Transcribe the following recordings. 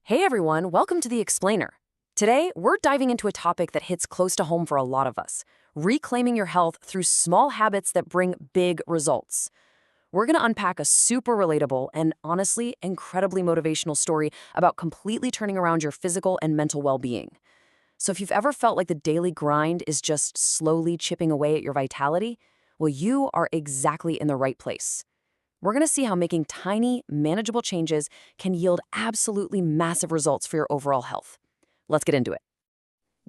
Hey everyone, welcome to The Explainer. Today, we're diving into a topic that hits close to home for a lot of us, reclaiming your health through small habits that bring big results. We're going to unpack a super relatable and honestly incredibly motivational story about completely turning around your physical and mental well-being. So if you've ever felt like the daily grind is just slowly chipping away at your vitality, well, you are exactly in the right place. We're going to see how making tiny, manageable changes can yield absolutely massive results for your overall health. Let's get into it.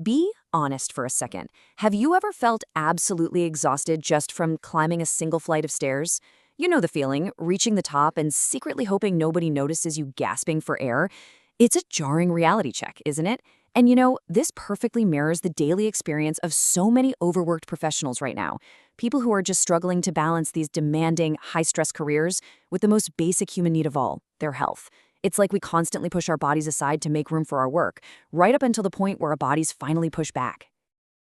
Be honest for a second. Have you ever felt absolutely exhausted just from climbing a single flight of stairs? You know the feeling, reaching the top and secretly hoping nobody notices you gasping for air. It's a jarring reality check, isn't it? And this perfectly mirrors the daily experience of so many overworked professionals right now. People who are just struggling to balance these demanding, high-stress careers with the most basic human need of all, their health. It's like we constantly push our bodies aside to make room for our work, right up until the point where our bodies finally push back.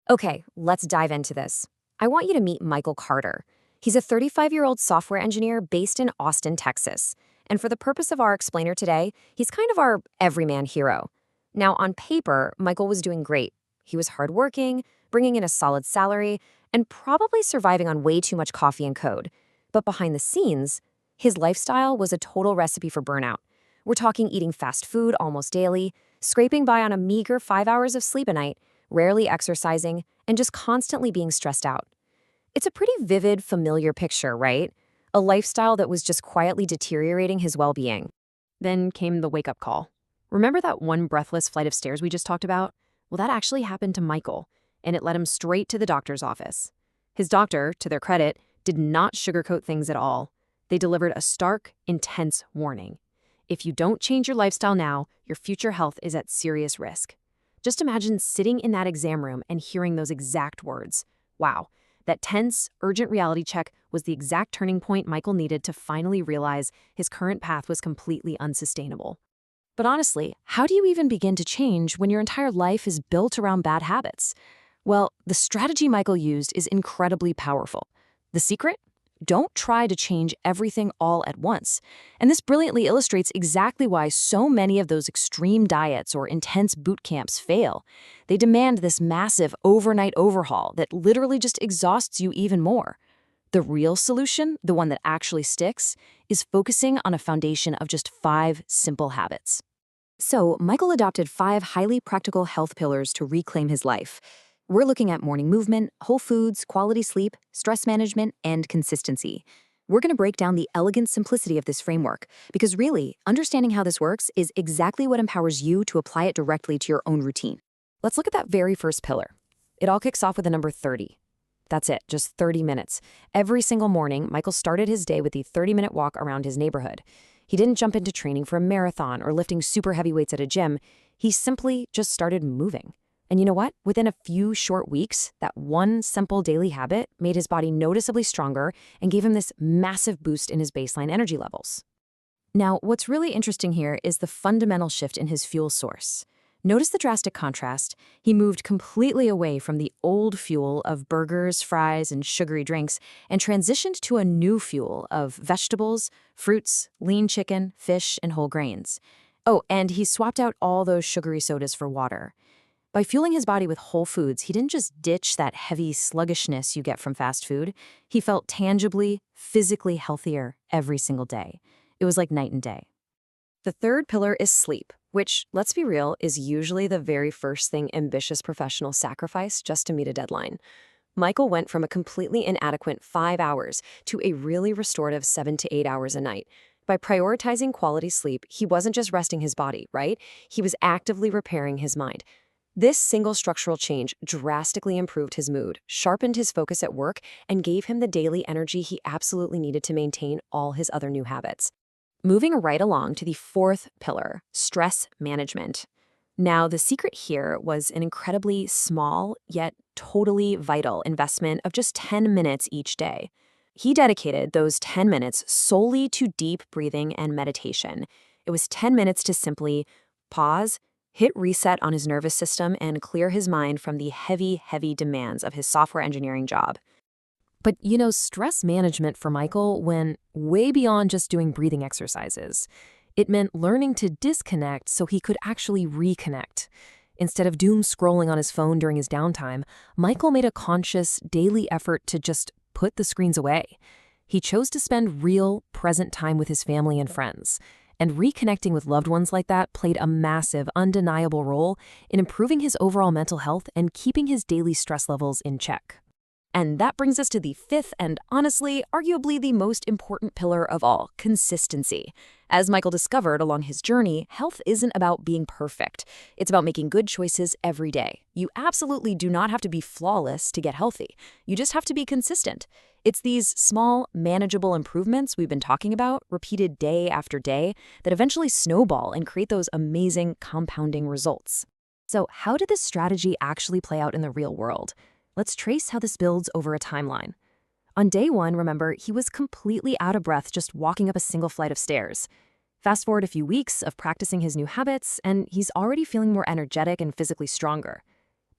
Okay, let's dive into this. I want you to meet Michael Carter. He's a 35-year-old software engineer based in Austin, Texas. And for the purpose of our explainer today, he's kind of our everyman hero. Now, on paper, Michael was doing great. He was hardworking, bringing in a solid salary, and probably surviving on way too much coffee and code. But behind the scenes, his lifestyle was a total recipe for burnout. We're talking eating fast food almost daily, scraping by on a meager 5 hours of sleep a night, rarely exercising, and just constantly being stressed out. It's a pretty vivid, familiar picture, right? A lifestyle that was just quietly deteriorating his well-being. Then came the wake-up call. Remember that one breathless flight of stairs we just talked about? Well, that actually happened to Michael, and it led him straight to the doctor's office. His doctor, to their credit, did not sugarcoat things at all. They delivered a stark, intense warning. If you don't change your lifestyle now, your future health is at serious risk. Just imagine sitting in that exam room and hearing those exact words. Wow, that tense, urgent reality check was the exact turning point Michael needed to finally realize his current path was completely unsustainable. But honestly, how do you even begin to change when your entire life is built around bad habits? Well, the strategy Michael used is incredibly powerful. The secret? Don't try to change everything all at once. And this brilliantly illustrates exactly why so many of those extreme diets or intense boot camps fail. They demand this massive overnight overhaul that literally just exhausts you even more. The real solution, the one that actually sticks, is focusing on a foundation of just 5 simple habits. So, Michael adopted 5 highly practical health pillars to reclaim his life. We're looking at morning movement, whole foods, quality sleep, stress management, and consistency. We're going to break down the elegant simplicity of this framework, because really, understanding how this works is exactly what empowers you to apply it directly to your own routine. Let's look at that very first pillar. It all kicks off with the number 30. That's it, just 30 minutes. Every single morning, Michael started his day with the 30-minute walk around his neighborhood. He didn't jump into training for a marathon or lifting super heavy weights at a gym. He simply just started moving. And you know what? Within a few short weeks, that one simple daily habit made his body noticeably stronger and gave him this massive boost in his baseline energy levels. Now, what's really interesting here is the fundamental shift in his fuel source. Notice the drastic contrast. He moved completely away from the old fuel of burgers, fries, and sugary drinks and transitioned to a new fuel of vegetables, fruits, lean chicken, fish, and whole grains. Oh, and he swapped out all those sugary sodas for water. By fueling his body with whole foods, he didn't just ditch that heavy sluggishness you get from fast food. He felt tangibly, physically healthier every single day. It was like night and day. The third pillar is sleep, which, let's be real, is usually the very first thing ambitious professionals sacrifice just to meet a deadline. Michael went from a completely inadequate 5 hours to a really restorative 7 to 8 hours a night. By prioritizing quality sleep, he wasn't just resting his body, right? He was actively repairing his mind. This single structural change drastically improved his mood, sharpened his focus at work, and gave him the daily energy he absolutely needed to maintain all his other new habits. Moving right along to the fourth pillar, stress management. Now, the secret here was an incredibly small, yet totally vital investment of just 10 minutes each day. He dedicated those 10 minutes solely to deep breathing and meditation. It was 10 minutes to simply pause, hit reset on his nervous system, and clear his mind from the heavy, heavy demands of his software engineering job. But stress management for Michael went way beyond just doing breathing exercises. It meant learning to disconnect so he could actually reconnect. Instead of doom scrolling on his phone during his downtime, Michael made a conscious, daily effort to just put the screens away. He chose to spend real, present time with his family and friends. And reconnecting with loved ones like that played a massive, undeniable role in improving his overall mental health and keeping his daily stress levels in check. And that brings us to the fifth and, honestly, arguably the most important pillar of all, consistency. As Michael discovered along his journey, health isn't about being perfect. It's about making good choices every day. You absolutely do not have to be flawless to get healthy. You just have to be consistent. It's these small, manageable improvements we've been talking about, repeated day after day, that eventually snowball and create those amazing compounding results. So, how did this strategy actually play out in the real world? Let's trace how this builds over a timeline. On day 1, remember, he was completely out of breath just walking up a single flight of stairs. Fast forward a few weeks of practicing his new habits, and he's already feeling more energetic and physically stronger.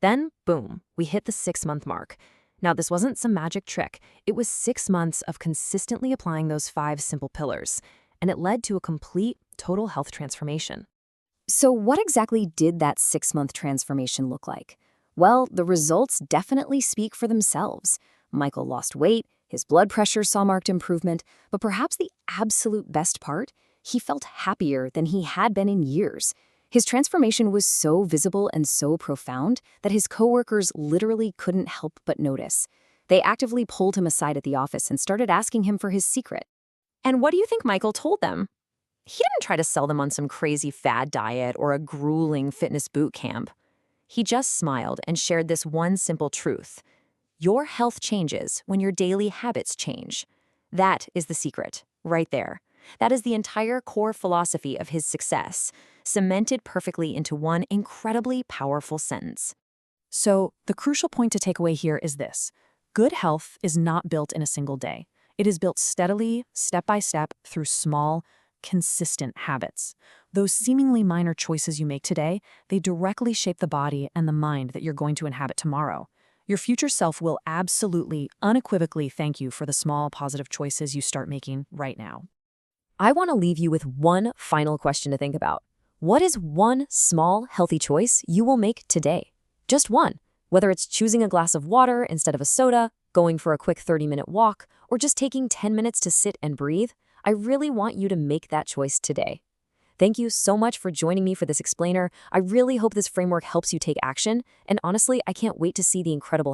Then, boom, we hit the 6-month mark. Now, this wasn't some magic trick. It was 6 months of consistently applying those 5 simple pillars, and it led to a complete, total health transformation. So what exactly did that 6-month transformation look like? Well, the results definitely speak for themselves. Michael lost weight, his blood pressure saw marked improvement, but perhaps the absolute best part, he felt happier than he had been in years. His transformation was so visible and so profound that his coworkers literally couldn't help but notice. They actively pulled him aside at the office and started asking him for his secret. And what do you think Michael told them? He didn't try to sell them on some crazy fad diet or a grueling fitness boot camp. He just smiled and shared this one simple truth. Your health changes when your daily habits change. That is the secret, right there. That is the entire core philosophy of his success, cemented perfectly into one incredibly powerful sentence. So, the crucial point to take away here is this. Good health is not built in a single day. It is built steadily, step by step, through small, consistent habits. Those seemingly minor choices you make today, they directly shape the body and the mind that you're going to inhabit tomorrow. Your future self will absolutely, unequivocally thank you for the small, positive choices you start making right now. I want to leave you with one final question to think about. What is one small, healthy choice you will make today? Just one. Whether it's choosing a glass of water instead of a soda, going for a quick 30-minute walk, or just taking 10 minutes to sit and breathe, I really want you to make that choice today. Thank you so much for joining me for this explainer. I really hope this framework helps you take action, and honestly, I can't wait to see the incredible